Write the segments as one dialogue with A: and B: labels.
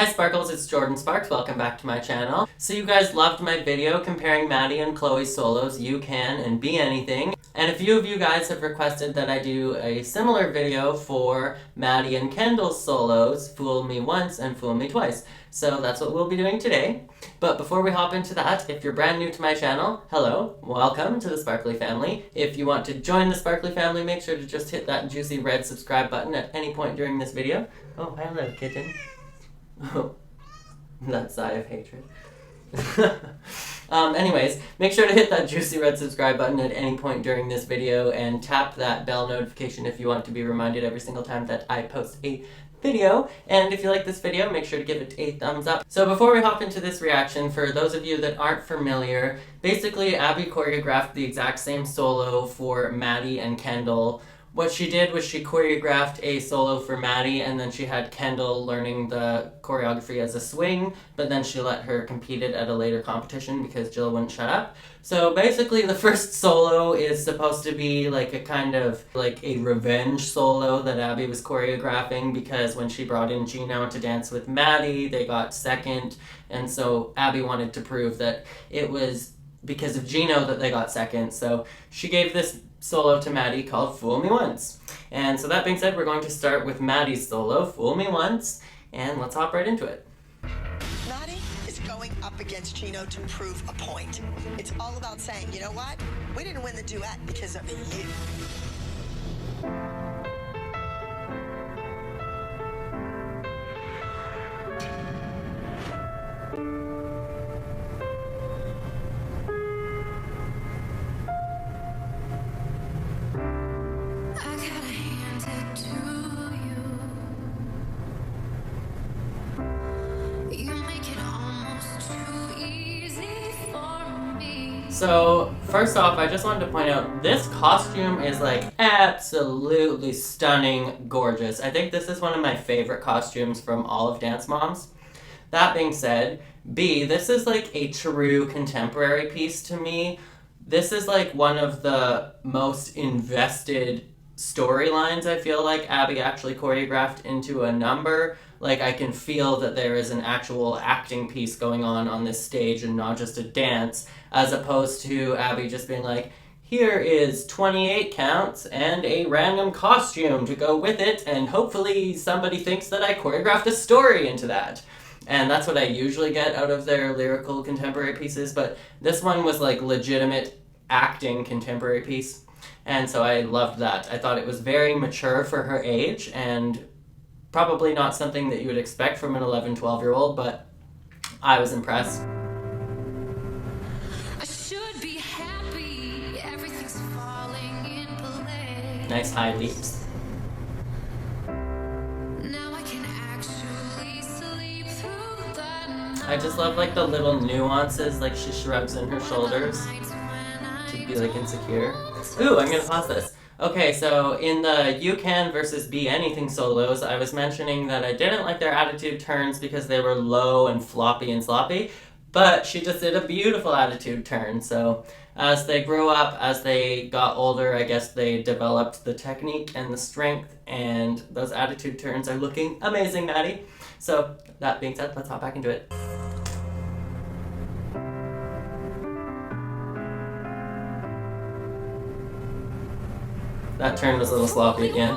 A: Hi Sparkles, it's Jordan Sparks. Welcome back to my channel. So you guys loved my video comparing Maddie and Chloe's solos, You Can and Be Anything. And a few of you guys have requested that I do a similar video for Maddie and Kendall's solos, Fool Me Once and Fool Me Twice. So that's what we'll be doing today. But before we hop into that, if you're brand new to my channel, hello, welcome to the Sparkly family. If you want to join the Sparkly family, make sure to just hit that juicy red subscribe button at any point during this video. Oh, hello, kitten. Oh, that sigh of hatred. Anyways, make sure to hit that juicy red subscribe button at any point during this video and tap that bell notification if you want to be reminded every single time that I post a video. And if you like this video, make sure to give it a thumbs up. So before we hop into this reaction, for those of you that aren't familiar, basically Abby choreographed the exact same solo for Maddie and Kendall. What she did was she choreographed a solo for Maddie, and then she had Kendall learning the choreography as a swing, but then she let her compete it at a later competition because Jill wouldn't shut up. So basically the first solo is supposed to be like a kind of like a revenge solo that Abby was choreographing, because when she brought in Gino to dance with Maddie, they got second, and so Abby wanted to prove that it was because of Gino that they got second. So she gave this solo to Maddie called Fool Me Once. And so that being said, we're going to start with Maddie's solo, Fool Me Once, and let's hop right into it.
B: Maddie is going up against Gino to prove a point. It's all about saying, you know what? We didn't win the duet because of you.
A: So, first off, I just wanted to point out, this costume is like absolutely stunning, gorgeous. I think this is one of my favorite costumes from all of Dance Moms. That being said, B, this is like a true contemporary piece to me. This is like one of the most invested storylines I feel like Abby actually choreographed into a number. Like, I can feel that there is an actual acting piece going on this stage and not just a dance, as opposed to Abby just being like, here is 28 counts and a random costume to go with it, and hopefully somebody thinks that I choreographed a story into that. And that's what I usually get out of their lyrical contemporary pieces, but this one was like legitimate acting contemporary piece. And so I loved that. I thought it was very mature for her age, and probably not something that you would expect from an 11, 12-year-old, but I was impressed.
C: I should be happy, everything's falling in place.
A: Nice high leaps.
C: Now I can actually sleep through the night.
A: I just love like the little nuances, like she shrugs in her shoulders to be like insecure. Ooh, I'm gonna pause this. Okay, so in the You Can versus Be Anything solos, I was mentioning that I didn't like their attitude turns because they were low and floppy and sloppy, but she just did a beautiful attitude turn. So as they grew up, as they got older, I guess they developed the technique and the strength, and those attitude turns are looking amazing, Maddie. So that being said, let's hop back into it. That turn was a little sloppy again.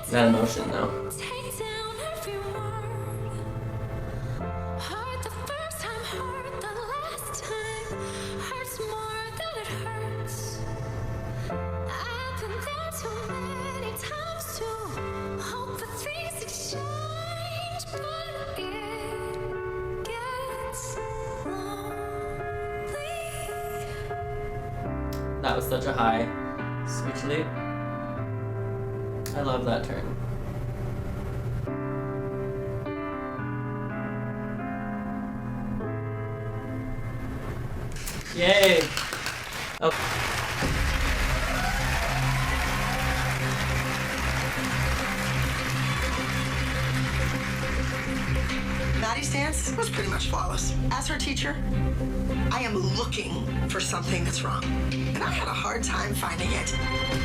A: That emotion, though. That was such a high switch leap. I love that turn. Yay! Oh.
B: Maddie's dance was pretty much flawless. As her teacher, I am looking for something that's wrong. And I had a hard time finding it.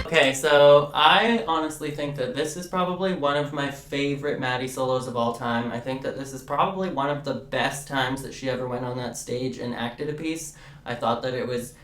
A: Okay, so I honestly think that this is probably one of my favorite Maddie solos of all time. I think that this is probably one of the best times that she ever went on that stage and acted a piece. I thought that it was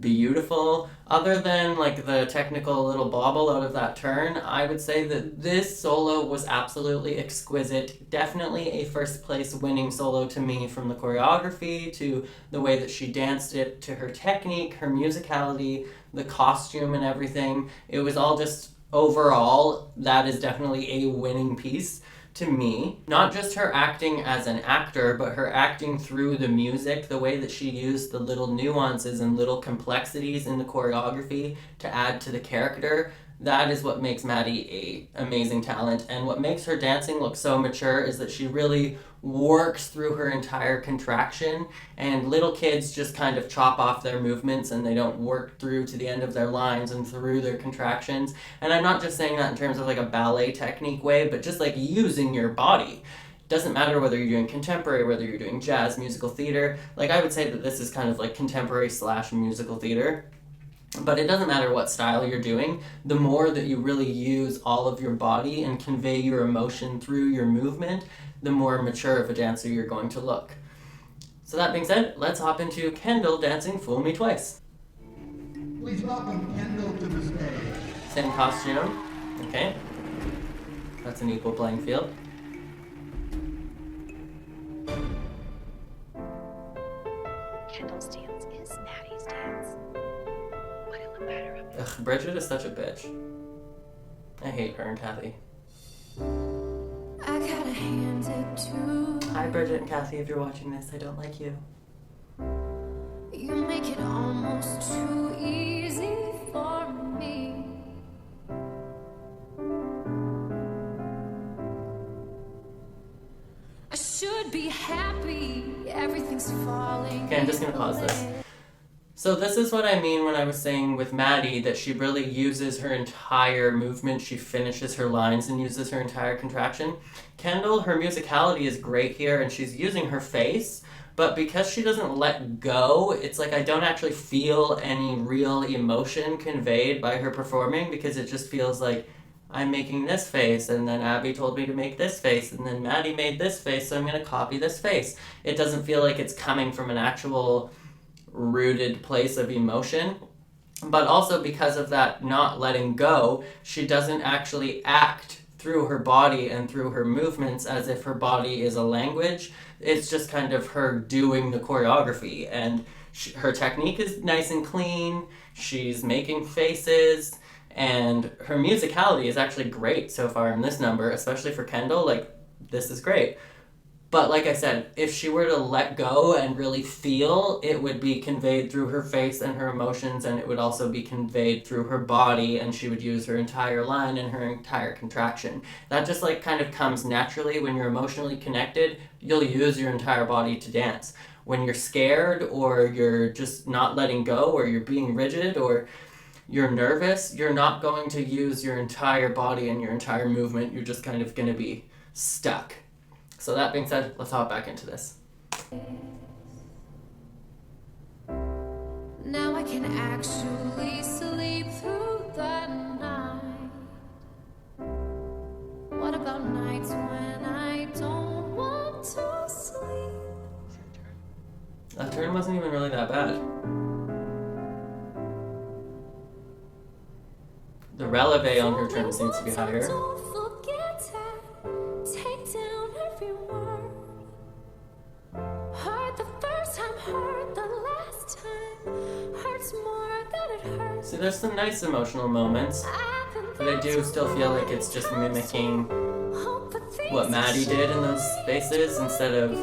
A: beautiful. Other than like the technical little bobble out of that turn, I would say that this solo was absolutely exquisite. Definitely a first place winning solo to me, from the choreography to the way that she danced it, to her technique, her musicality, the costume and everything. It was all just overall, that is definitely a winning piece to me. Not just her acting as an actor, but her acting through the music, the way that she used the little nuances and little complexities in the choreography to add to the character. That is what makes Maddie a amazing talent, and what makes her dancing look so mature is that she really works through her entire contraction, and little kids just kind of chop off their movements and they don't work through to the end of their lines and through their contractions. And I'm not just saying that in terms of like a ballet technique way, but just like using your body. Doesn't matter whether you're doing contemporary, whether you're doing jazz, musical theater. Like, I would say that this is kind of like contemporary / musical theater. But it doesn't matter what style you're doing, the more that you really use all of your body and convey your emotion through your movement, the more mature of a dancer you're going to look. So that being said, let's hop into Kendall dancing Fool Me Twice.
D: Please welcome Kendall to the stage.
A: Same costume. Okay. That's an equal playing field.
E: Kendall's dance is Maddie's dance. But it would matter up.
A: Ugh, Bridget is such a bitch. I hate her and Kathy.
C: I gotta hand it to
A: Hi Bridget and Kathy, if you're watching this, I don't like you.
C: you. Make it almost too easy for me. I should be happy. Everything's falling.
A: Okay, I'm just gonna pause this. So this is what I mean when I was saying with Maddie that she really uses her entire movement. She finishes her lines and uses her entire contraction. Kendall, her musicality is great here and she's using her face, but because she doesn't let go, it's like I don't actually feel any real emotion conveyed by her performing, because it just feels like I'm making this face, and then Abby told me to make this face, and then Maddie made this face, so I'm going to copy this face. It doesn't feel like it's coming from an actual rooted place of emotion. But also because of that not letting go, she doesn't actually act through her body and through her movements as if her body is a language. It's just kind of her doing the choreography, and her technique is nice and clean. She's making faces, and her musicality is actually great so far in this number, especially for Kendall. Like, this is great. But like I said, if she were to let go and really feel, it would be conveyed through her face and her emotions, and it would also be conveyed through her body, and she would use her entire line and her entire contraction. That just like kind of comes naturally. When you're emotionally connected, you'll use your entire body to dance. When you're scared, or you're just not letting go, or you're being rigid, or you're nervous, you're not going to use your entire body and your entire movement. You're just kind of going to be stuck. So that being said, let's hop back into this.
C: Now I can actually sleep through the night. What about nights when I don't want to sleep?
A: That turn wasn't even really that bad. The releve on her turn seems to be higher.
C: Don't forget it. Take down every word. Heard the first time, heard the last time. Hurts more than it hurts.
A: See, there's some nice emotional moments, but I do still feel like it's just mimicking what Maddie did in those spaces instead of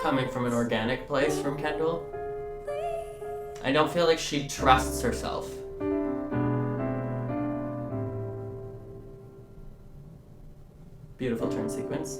A: coming from an organic place from Kendall. I don't feel like she trusts herself. Beautiful turn sequence.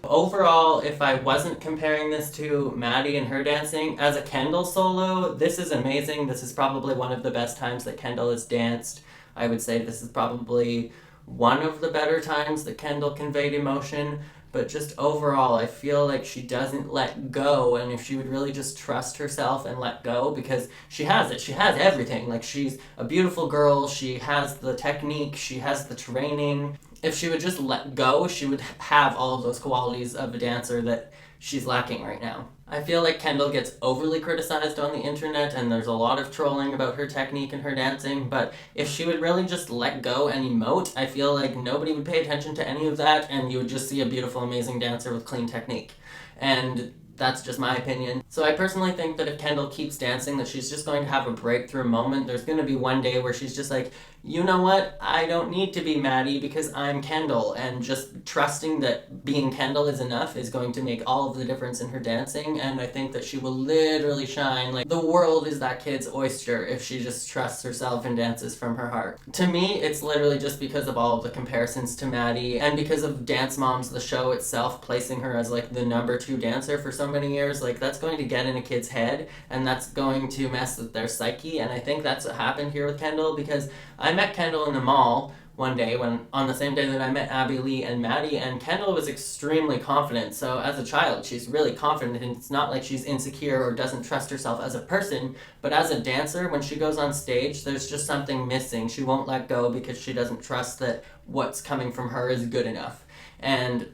A: Overall, if I wasn't comparing this to Maddie and her dancing. As a Kendall solo, this is amazing. This is probably one of the best times that Kendall has danced. I would say this is probably one of the better times that Kendall conveyed emotion. But just overall, I feel like she doesn't let go, and if she would really just trust herself and let go, because she has it. She has everything. Like, she's a beautiful girl, she has the technique, she has the training. If she would just let go, she would have all of those qualities of a dancer that she's lacking right now. I feel like Kendall gets overly criticized on the internet, and there's a lot of trolling about her technique and her dancing, but if she would really just let go and emote, I feel like nobody would pay attention to any of that, and you would just see a beautiful, amazing dancer with clean technique. And that's just my opinion. So I personally think that if Kendall keeps dancing, that she's just going to have a breakthrough moment. There's going to be one day where she's just like, you know what, I don't need to be Maddie because I'm Kendall, and just trusting that being Kendall is enough is going to make all of the difference in her dancing, and I think that she will literally shine. Like, the world is that kid's oyster if she just trusts herself and dances from her heart. To me, it's literally just because of all of the comparisons to Maddie, and because of Dance Moms, the show itself, placing her as like the #2 dancer for so many years. Like, that's going to get in a kid's head, and that's going to mess with their psyche, and I think that's what happened here with Kendall, because I met Kendall in the mall one day, on the same day that I met Abby Lee and Maddie, and Kendall was extremely confident. So as a child, she's really confident, and it's not like she's insecure or doesn't trust herself as a person, but as a dancer, when she goes on stage, there's just something missing. She won't let go because she doesn't trust that what's coming from her is good enough. And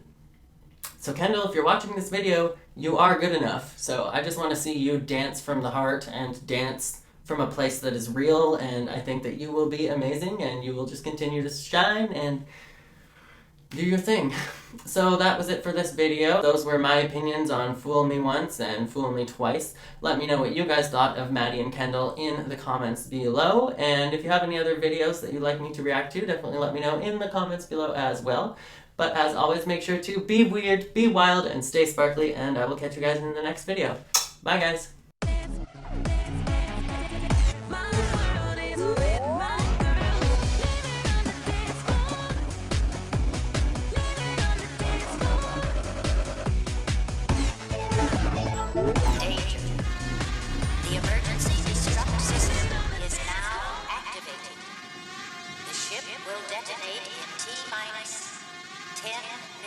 A: so Kendall, if you're watching this video, you are good enough. So I just want to see you dance from the heart and dance from a place that is real, and I think that you will be amazing, and you will just continue to shine and do your thing. So that was it for this video. Those were my opinions on Fool Me Once and Fool Me Twice. Let me know what you guys thought of Maddie and Kendall in the comments below, and if you have any other videos that you'd like me to react to, definitely let me know in the comments below as well. But as always, make sure to be weird, be wild, and stay sparkly, and I will catch you guys in the next video. Bye, guys.
E: Danger. The emergency destruct system is now activated. The ship will detonate in T-minus 10